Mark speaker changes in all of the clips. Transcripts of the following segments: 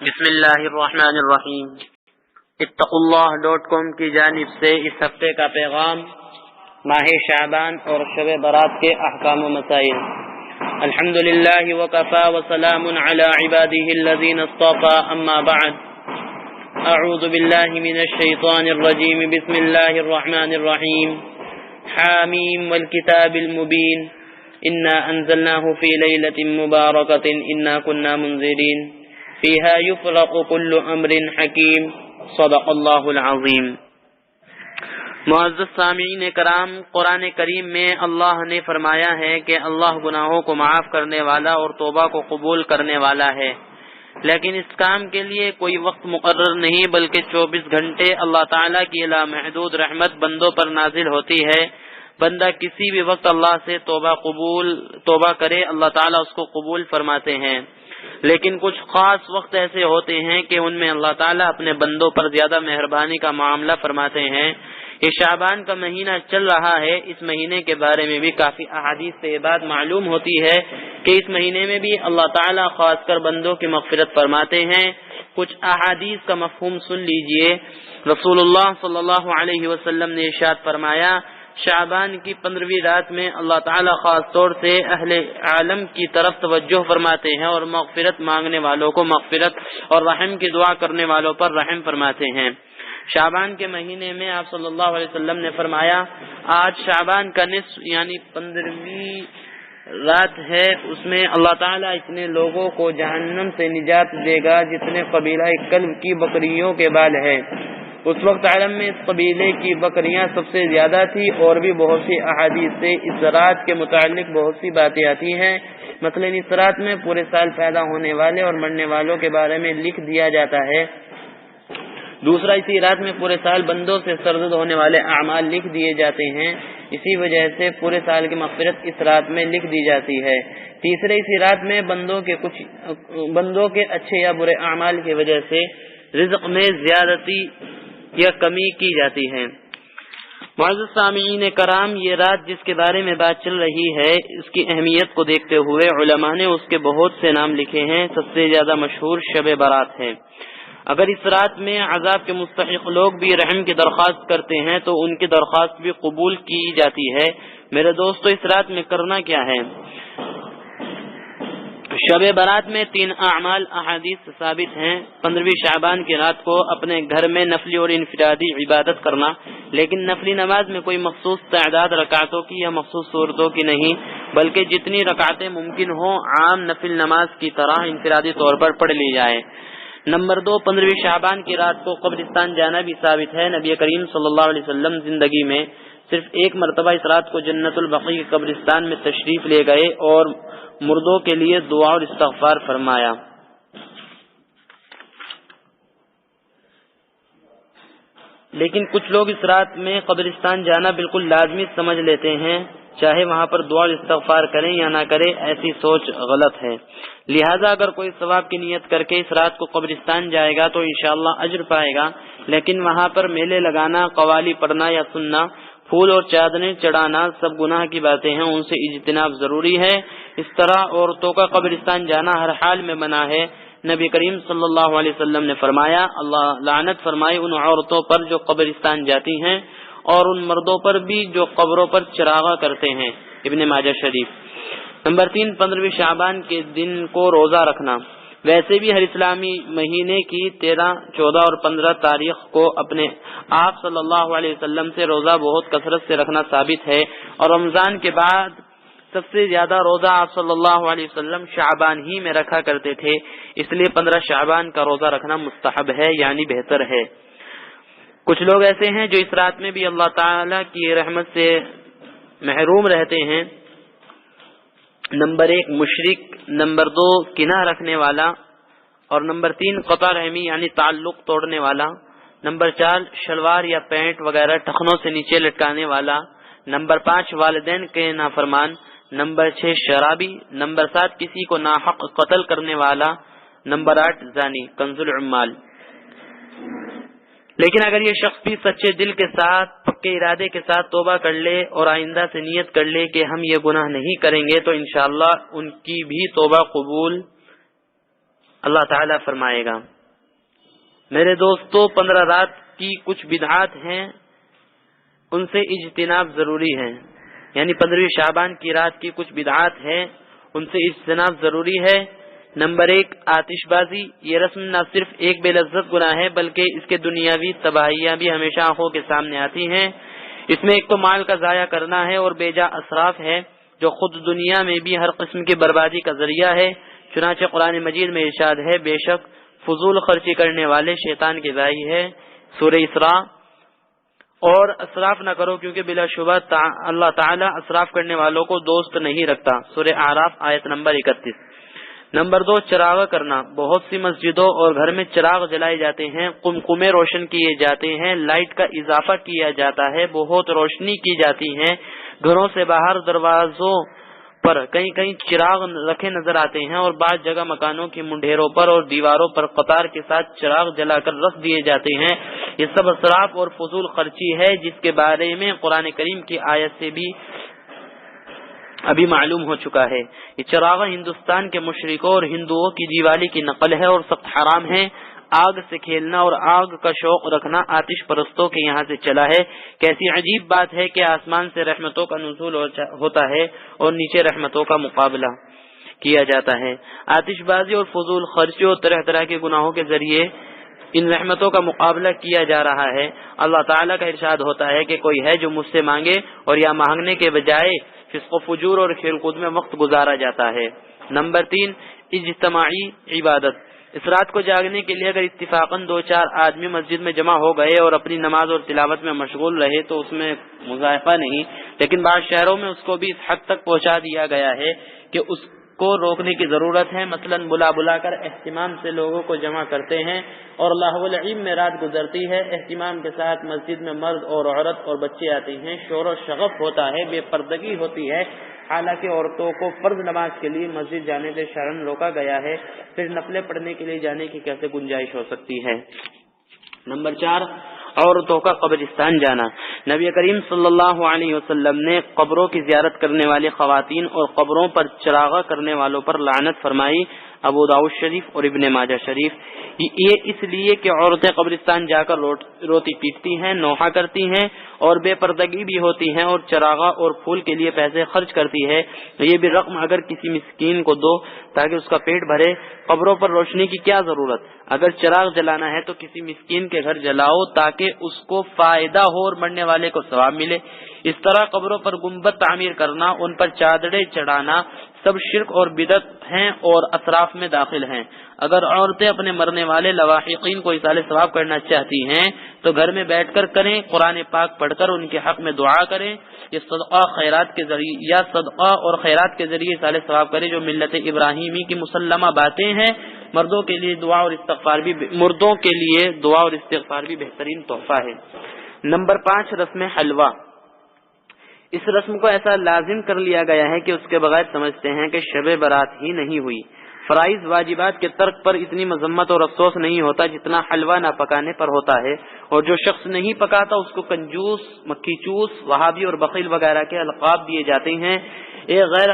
Speaker 1: بسم اللہ الرحمن الرحیم۔ اتقوا.com کی جانب سے اس ہفتے کا پیغام ماہ شعبان اور شب برات کے احکام و مسائل۔ الحمدللہ وکفی وسلام علی عباده الذین اصطفی، اما بعد، اعوذ باللہ من الشیطان الرجیم، بسم اللہ الرحمن الرحیم۔ حامیم والکتاب المبین، انا انزلناہ فی لیلۃ مبارکۃ انا کنا منذرین فیہا یفرق کل امر حکیم، صدق اللہ العظیم۔ معزز سامعین کرام، قرآن کریم میں اللہ نے فرمایا ہے کہ اللہ گناہوں کو معاف کرنے والا اور توبہ کو قبول کرنے والا ہے، لیکن اس کام کے لیے کوئی وقت مقرر نہیں، بلکہ 24 گھنٹے اللہ تعالیٰ کی لامحدود رحمت بندوں پر نازل ہوتی ہے۔ بندہ کسی بھی وقت اللہ سے توبہ کرے، اللہ تعالیٰ اس کو قبول فرماتے ہیں، لیکن کچھ خاص وقت ایسے ہوتے ہیں کہ ان میں اللہ تعالیٰ اپنے بندوں پر زیادہ مہربانی کا معاملہ فرماتے ہیں۔ یہ شعبان کا مہینہ چل رہا ہے، اس مہینے کے بارے میں بھی کافی احادیث سے یہ بات معلوم ہوتی ہے کہ اس مہینے میں بھی اللہ تعالیٰ خاص کر بندوں کی مغفرت فرماتے ہیں۔ کچھ احادیث کا مفہوم سن لیجئے۔ رسول اللہ صلی اللہ علیہ وسلم نے ارشاد فرمایا، شعبان کی 15ویں رات میں اللہ تعالیٰ خاص طور سے اہل عالم کی طرف توجہ فرماتے ہیں اور مغفرت مانگنے والوں کو مغفرت اور رحم کی دعا کرنے والوں پر رحم فرماتے ہیں۔ شعبان کے مہینے میں آپ صلی اللہ علیہ وسلم نے فرمایا، آج شعبان کا نصف یعنی 15ویں رات ہے، اس میں اللہ تعالیٰ اتنے لوگوں کو جہنم سے نجات دے گا جتنے قبیلہ کلب کی بکریوں کے بال ہے۔ اس وقت عالم میں اس قبیلے کی بکریاں سب سے زیادہ تھی، اور بھی بہت سی احادیث سے اس رات کے متعلق بہت سی باتیں آتی ہیں۔ مثلا اس رات میں پورے سال پیدا ہونے والے اور مرنے والوں کے بارے میں لکھ دیا جاتا ہے۔ دوسرا، اسی رات میں پورے سال بندوں سے سرزد ہونے والے اعمال لکھ دیے جاتے ہیں، اسی وجہ سے پورے سال کی مغفرت اس رات میں لکھ دی جاتی ہے۔ تیسرے، اسی رات میں بندوں کے اچھے یا برے اعمال کی وجہ سے رزق میں زیادتی یا کمی کی جاتی ہے۔ معزز سامعین کرام، یہ رات جس کے بارے میں بات چل رہی ہے، اس کی اہمیت کو دیکھتے ہوئے علماء نے اس کے بہت سے نام لکھے ہیں۔ سب سے زیادہ مشہور شب برات ہے۔ اگر اس رات میں عذاب کے مستحق لوگ بھی رحم کی درخواست کرتے ہیں تو ان کی درخواست بھی قبول کی جاتی ہے۔ میرے دوستو، اس رات میں کرنا کیا ہے؟ شب برات میں 3 اعمال احادیث سے ثابت ہیں۔ 15ویں شعبان کی رات کو اپنے گھر میں نفلی اور انفرادی عبادت کرنا، لیکن نفلی نماز میں کوئی مخصوص تعداد رکعتوں کی یا مخصوص صورتوں کی نہیں، بلکہ جتنی رکعتیں ممکن ہوں عام نفل نماز کی طرح انفرادی طور پر پڑھ لی جائے۔ نمبر 2، 15ویں شعبان کی رات کو قبرستان جانا بھی ثابت ہے۔ نبی کریم صلی اللہ علیہ وسلم زندگی میں صرف ایک مرتبہ اس رات کو جنت البقیع کے قبرستان میں تشریف لے گئے اور مردوں کے لیے دعا اور استغفار فرمایا۔ لیکن کچھ لوگ اس رات میں قبرستان جانا بالکل لازمی سمجھ لیتے ہیں، چاہے وہاں پر دعا اور استغفار کریں یا نہ کریں، ایسی سوچ غلط ہے۔ لہذا اگر کوئی ثواب کی نیت کر کے اس رات کو قبرستان جائے گا تو انشاءاللہ اجر پائے گا، لیکن وہاں پر میلے لگانا، قوالی پڑھنا یا سننا، پھول اور چادریں چڑھانا سب گناہ کی باتیں ہیں، ان سے اجتناب ضروری ہے۔ اس طرح عورتوں کا قبرستان جانا ہر حال میں منع ہے۔ نبی کریم صلی اللہ علیہ وسلم نے فرمایا، اللہ لعنت فرمائے ان عورتوں پر جو قبرستان جاتی ہیں اور ان مردوں پر بھی جو قبروں پر چراغاں کرتے ہیں۔ ابن ماجہ شریف۔ نمبر 3، 15ویں شعبان کے دن کو روزہ رکھنا۔ ویسے بھی ہر اسلامی مہینے کی 13، 14 اور 15 تاریخ کو اپنے آپ صلی اللہ علیہ وسلم سے روزہ بہت کثرت سے رکھنا ثابت ہے، اور رمضان کے بعد سب سے زیادہ روزہ آپ صلی اللہ علیہ وسلم شعبان ہی میں رکھا کرتے تھے، اس لیے 15 شعبان کا روزہ رکھنا مستحب ہے، یعنی بہتر ہے۔ کچھ لوگ ایسے ہیں جو اس رات میں بھی اللہ تعالی کی رحمت سے محروم رہتے ہیں۔ نمبر 1، مشرک، نمبر 2، کنہ رکھنے والا، اور نمبر 3، قطع رحمی یعنی تعلق توڑنے والا، نمبر 4، شلوار یا پینٹ وغیرہ ٹخنوں سے نیچے لٹکانے والا، نمبر 5، والدین کے نافرمان، نمبر 6، شرابی، نمبر 7، کسی کو ناحق قتل کرنے والا، نمبر 8، زانی، کنز العمال۔ لیکن اگر یہ شخص بھی سچے دل کے ساتھ، پکے ارادے کے ساتھ توبہ کر لے اور آئندہ سے نیت کر لے کہ ہم یہ گناہ نہیں کریں گے، تو انشاءاللہ ان کی بھی توبہ قبول اللہ تعالیٰ فرمائے گا میرے دوستو 15 رات کی کچھ بدعات ہیں ان سے اجتناب ضروری ہے، یعنی 15 شعبان کی رات کی کچھ بدعات ہیں ان سے اجتناب ضروری ہے۔ نمبر 1 آتش بازی، یہ رسم نہ صرف ایک بے لذت گناہ ہے بلکہ اس کے دنیاوی تباہیاں بھی ہمیشہ آنکھوں کے سامنے آتی ہیں۔ اس میں ایک تو مال کا ضائع کرنا ہے اور بیجا اسراف ہے جو خود دنیا میں بھی ہر قسم کی بربادی کا ذریعہ ہے۔ چنانچہ قرآن مجید میں ارشاد ہے بے شک فضول خرچی کرنے والے شیطان کے بھائی ہے، سورہ اسراء۔ اور اسراف نہ کرو کیونکہ بلا شبہ اللہ تعالیٰ اسراف کرنے والوں کو دوست نہیں رکھتا، سورہ اعراف آیت نمبر 31۔ نمبر 2 چراغ کرنا، بہت سی مسجدوں اور گھر میں چراغ جلائے جاتے ہیں، قمقمے روشن کیے جاتے ہیں، لائٹ کا اضافہ کیا جاتا ہے، بہت روشنی کی جاتی ہے، گھروں سے باہر دروازوں پر کہیں کہیں چراغ رکھے نظر آتے ہیں اور بعض جگہ مکانوں کی منڈھیروں پر اور دیواروں پر قطار کے ساتھ چراغ جلا کر رکھ دیے جاتے ہیں۔ یہ سب اسراف اور فضول خرچی ہے جس کے بارے میں قرآن کریم کی آیت سے بھی ابھی معلوم ہو چکا ہے۔ یہ چراغ ہندوستان کے مشرکوں اور ہندوؤں کی دیوالی کی نقل ہے اور سخت حرام ہے۔ آگ سے کھیلنا اور آگ کا شوق رکھنا آتش پرستوں کے یہاں سے چلا ہے۔ کیسی عجیب بات ہے کہ آسمان سے رحمتوں کا نزول ہوتا ہے اور نیچے رحمتوں کا مقابلہ کیا جاتا ہے۔ آتش بازی اور فضول خرچی اور طرح طرح کے گناہوں کے ذریعے ان رحمتوں کا مقابلہ کیا جا رہا ہے۔ اللہ تعالیٰ کا ارشاد ہوتا ہے کہ کوئی ہے جو مجھ سے مانگے اور یا مانگنے کے بجائے فسق و فجور اور کھیل کود میں وقت گزارا جاتا ہے۔ نمبر 3 اجتماعی عبادت، اس رات کو جاگنے کے لیے اگر اتفاقاً 2-4 آدمی مسجد میں جمع ہو گئے اور اپنی نماز اور تلاوت میں مشغول رہے تو اس میں مذائقہ نہیں، لیکن بعض شہروں میں اس کو بھی اس حد تک پہنچا دیا گیا ہے کہ اس کو روکنے کی ضرورت ہے۔ مثلاً بلا کر اہتمام سے لوگوں کو جمع کرتے ہیں اور اللہ العلم میں رات گزرتی ہے، اہتمام کے ساتھ مسجد میں مرد اور عورت اور بچے آتے ہیں، شور و شغف ہوتا ہے، بے پردگی ہوتی ہے، حالانکہ عورتوں کو فرض نماز کے لیے مسجد جانے سے شرعاً روکا گیا ہے، پھر نفلیں پڑھنے کے لیے جانے کی کیسے گنجائش ہو سکتی ہے۔ نمبر 4 عورتوں کا قبرستان جانا، نبی کریم صلی اللہ علیہ وسلم نے قبروں کی زیارت کرنے والی خواتین اور قبروں پر چراغاں کرنے والوں پر لعنت فرمائی، ابو داؤد شریف اور ابن ماجہ شریف۔ یہ اس لیے کہ عورتیں قبرستان جا کر روتی پیٹتی ہیں، نوحہ کرتی ہیں اور بے پردگی بھی ہوتی ہیں اور چراغاں اور پھول کے لیے پیسے خرچ کرتی ہے، یہ بھی رقم اگر کسی مسکین کو دو تاکہ اس کا پیٹ بھرے۔ قبروں پر روشنی کی کیا ضرورت؟ اگر چراغ جلانا ہے تو کسی مسکین کے گھر جلاؤ تاکہ اس کو فائدہ ہو اور مرنے والے کو ثواب ملے۔ اس طرح قبروں پر گنبد تعمیر کرنا، ان پر چادریں چڑھانا سب شرک اور بدعت ہیں اور اسراف میں داخل ہیں۔ اگر عورتیں اپنے مرنے والے لواحقین کو ایصال ثواب کرنا چاہتی ہیں تو گھر میں بیٹھ کر کریں، قرآن پاک پڑھ کر ان کے حق میں دعا کریں، یہ صدقہ خیرات کے ذریعے یا صدقہ اور خیرات کے ذریعے ایصال ثواب کریں، جو ملت ابراہیمی کی مسلمہ باتیں ہیں۔ مردوں کے لیے دعا اور استغفار بھی بہترین تحفہ ہے۔ نمبر 5 رسم حلوہ، اس رسم کو ایسا لازم کر لیا گیا ہے کہ اس کے بغیر سمجھتے ہیں کہ شب برات ہی نہیں ہوئی۔ فرائض واجبات کے ترک پر اتنی مذمت اور افسوس نہیں ہوتا جتنا حلوہ نہ پکانے پر ہوتا ہے، اور جو شخص نہیں پکاتا اس کو کنجوس، مکھی چوس، وہابی اور بخیل وغیرہ کے القاب دیے جاتے ہیں۔ ایک غیر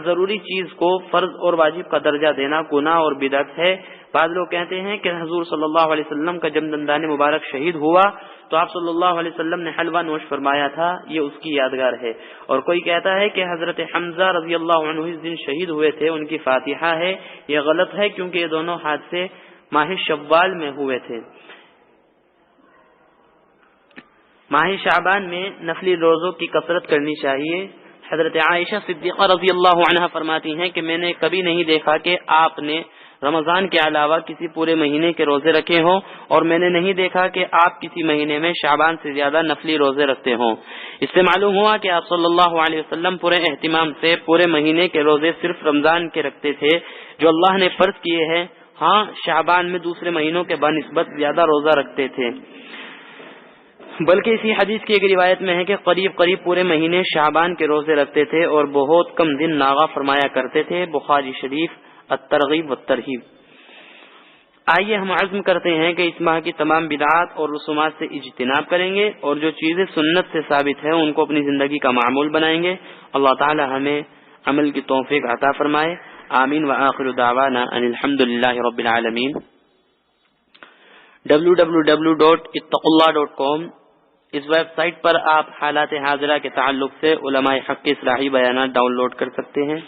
Speaker 1: ضروری چیز کو فرض اور واجب کا درجہ دینا گناہ اور بدعت ہے۔ بعض لوگ کہتے ہیں کہ حضور صلی اللہ علیہ وسلم کا جب دندان مبارک شہید ہوا تو آپ صلی اللہ علیہ وسلم نے حلوہ نوش فرمایا تھا، یہ اس کی یادگار ہے۔ اور کوئی کہتا ہے کہ حضرت حمزہ رضی اللہ عنہ اس دن شہید ہوئے تھے، ان کی فاتحہ ہے، یہ غلط ہے کیونکہ یہ دونوں حادثے ماہ شوال میں ہوئے تھے۔ ماہ شعبان میں نفلی روزوں کی کثرت کرنی چاہیے۔ حضرت عائشہ صدیقہ رضی اللہ عنہا فرماتی ہیں کہ میں نے کبھی نہیں دیکھا کہ آپ نے رمضان کے علاوہ کسی پورے مہینے کے روزے رکھے ہوں، اور میں نے نہیں دیکھا کہ آپ کسی مہینے میں شعبان سے زیادہ نفلی روزے رکھتے ہوں۔ اس سے معلوم ہوا کہ آپ صلی اللہ علیہ وسلم پورے اہتمام سے پورے مہینے کے روزے صرف رمضان کے رکھتے تھے جو اللہ نے فرض کیے ہیں، ہاں شعبان میں دوسرے مہینوں کے بنسبت زیادہ روزہ رکھتے تھے، بلکہ اسی حدیث کی ایک روایت میں ہے کہ قریب پورے مہینے شعبان کے روزے رکھتے تھے اور بہت کم دن ناغہ فرمایا کرتے تھے۔ بخاری شریف الترغیب والترہیب۔ آئیے ہم عزم کرتے ہیں کہ اس ماہ کی تمام بدعات اور رسومات سے اجتناب کریں گے اور جو چیزیں سنت سے ثابت ہیں ان کو اپنی زندگی کا معمول بنائیں گے۔ اللہ تعالی ہمیں عمل کی توفیق عطا فرمائے۔ آمین وآخر دعوانا ان الحمدللہ رب العالمین۔ www.ittaqullah.com اس ویب سائٹ پر آپ حالات حاضرہ کے تعلق سے علماء حق کی اصلاحی بیانات ڈاؤن لوڈ کر سکتے ہیں۔